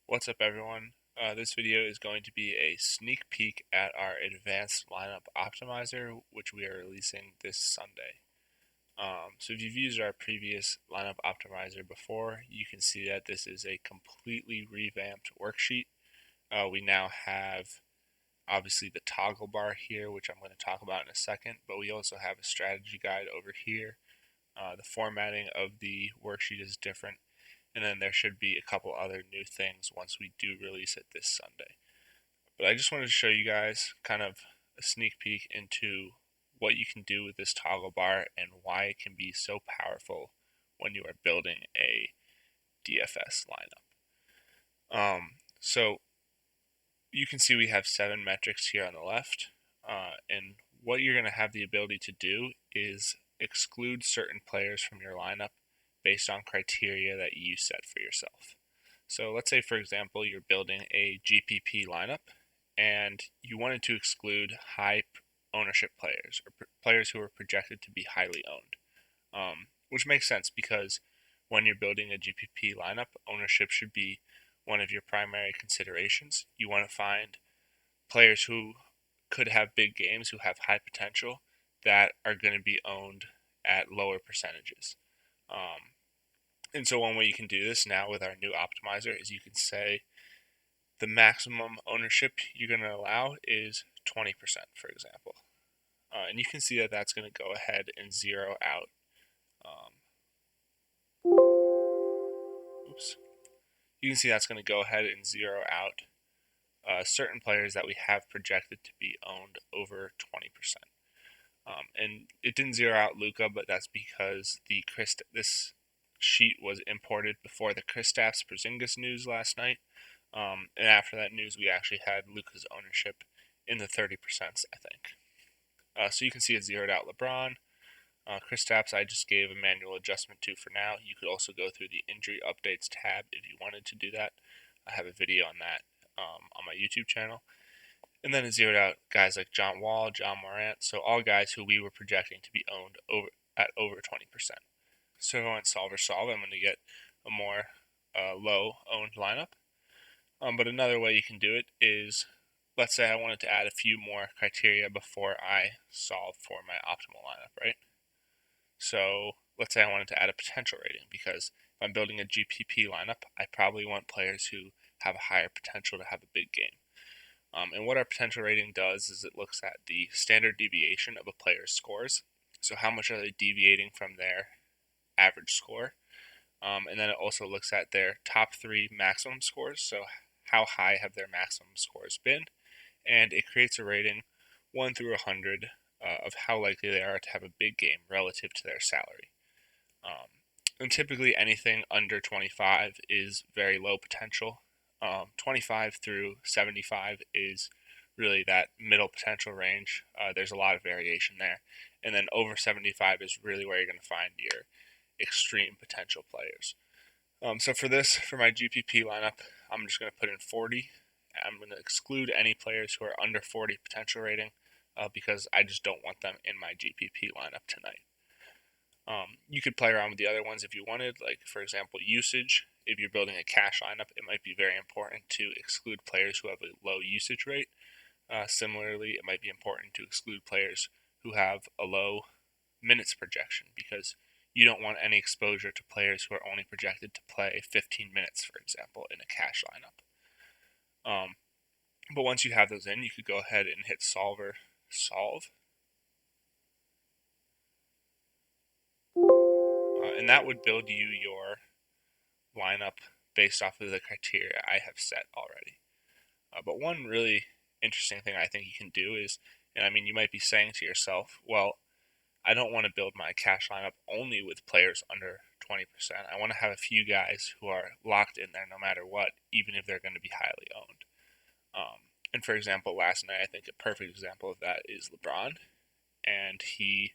What's up, everyone? This video is going to be a sneak peek at our advanced lineup optimizer, which we are releasing this Sunday. So if you've used our previous lineup optimizer before, you can see that this is a completely revamped worksheet. We now have obviously the toggle bar here, which I'm going to talk about in a second, but we also have a strategy guide over here. The formatting of the worksheet is different. And then there should be a couple other new things once we do release it this Sunday. But I just wanted to show you guys kind of a sneak peek into what you can do with this toggle bar and why it can be so powerful when you are building a DFS lineup. So you can see we have 7 metrics here on the left, and what you're going to have the ability to do is exclude certain players from your lineup based on criteria that you set for yourself. So let's say, for example, you're building a GPP lineup and you wanted to exclude high ownership players or players who are projected to be highly owned, which makes sense because when you're building a GPP lineup, ownership should be one of your primary considerations. You want to find players who could have big games, who have high potential, that are going to be owned at lower percentages. And so one way you can do this now with our new optimizer is you can say the maximum ownership you're going to allow is 20%, for example. And you can see that that's going to go ahead and zero out. Oops. You can see that's going to go ahead and zero out certain players that we have projected to be owned over 20%. And it didn't zero out Luka, but that's because this sheet was imported before the Kristaps Porzingis news last night. And after that news, we actually had Luka's ownership in the 30%, I think. So you can see it zeroed out LeBron. Kristaps, I just gave a manual adjustment to for now. You could also go through the injury updates tab if you wanted to do that. I have a video on that on my YouTube channel. And then it zeroed out guys like John Wall, John Morant, so all guys who we were projecting to be owned at over 20%. So if I want solve, I'm going to get a more low-owned lineup. But another way you can do it is, let's say I wanted to add a few more criteria before I solve for my optimal lineup, right? So let's say I wanted to add a potential rating, because if I'm building a GPP lineup, I probably want players who have a higher potential to have a big game. And what our potential rating does is it looks at the standard deviation of a player's scores. So how much are they deviating from their average score? And then it also looks at their top 3 maximum scores. So how high have their maximum scores been? And it creates a rating 1 through 100 of how likely they are to have a big game relative to their salary. And typically anything under 25 is very low potential. 25 through 75 is really that middle potential range. There's a lot of variation there. And then over 75 is really where you're going to find your extreme potential players. So for my GPP lineup, I'm just going to put in 40. I'm going to exclude any players who are under 40 potential rating because I just don't want them in my GPP lineup tonight. You could play around with the other ones if you wanted, like for example usage. If you're building a cash lineup, it might be very important to exclude players who have a low usage rate. Similarly, it might be important to exclude players who have a low minutes projection, because you don't want any exposure to players who are only projected to play 15 minutes, for example, in a cash lineup. But once you have those in, you could go ahead and hit solve. And that would build you your lineup based off of the criteria I have set already. But one really interesting thing I think you can do is, and I mean, you might be saying to yourself, well, I don't want to build my cash lineup only with players under 20%. I want to have a few guys who are locked in there no matter what, even if they're going to be highly owned. And for example, last night, I think a perfect example of that is LeBron. And he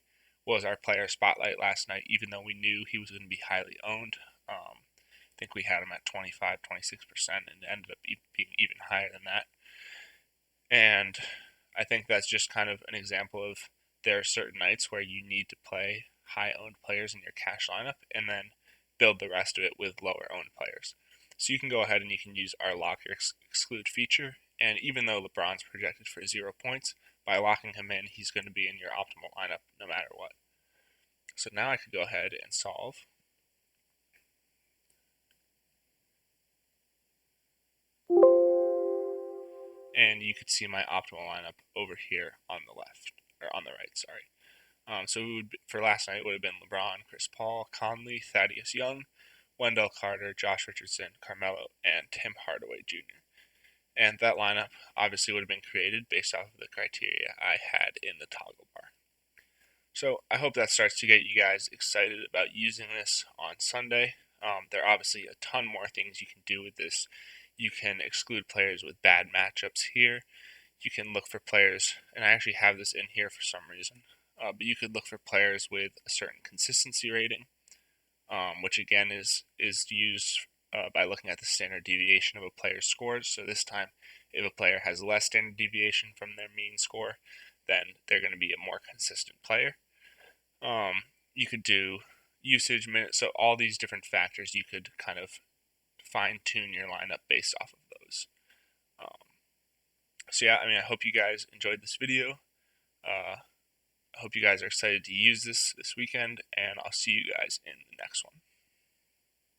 was our player spotlight last night, even though we knew he was going to be highly owned. I think we had him at 25, 26%, and ended up being even higher than that. And I think that's just kind of an example of there are certain nights where you need to play high owned players in your cash lineup and then build the rest of it with lower owned players. So you can go ahead and you can use our lock or exclude feature, and even though LeBron's projected for 0 points, by locking him in, he's going to be in your optimal lineup no matter what. So now I could go ahead and solve. And you could see my optimal lineup over here on the left, or on the right, sorry. So for last night, it would have been LeBron, Chris Paul, Conley, Thaddeus Young, Wendell Carter, Josh Richardson, Carmelo, and Tim Hardaway Jr. And that lineup obviously would have been created based off of the criteria I had in the toggle bar. So I hope that starts to get you guys excited about using this on Sunday. There are obviously a ton more things you can do with this. You can exclude players with bad matchups here. You can look for players, and I actually have this in here for some reason, but you could look for players with a certain consistency rating, which again is used by looking at the standard deviation of a player's scores. So this time, if a player has less standard deviation from their mean score, then they're going to be a more consistent player. You could do usage minutes, so all these different factors you could kind of fine tune your lineup based off of those. So yeah, I mean, I hope you guys enjoyed this video. I hope you guys are excited to use this weekend, and I'll see you guys in the next one.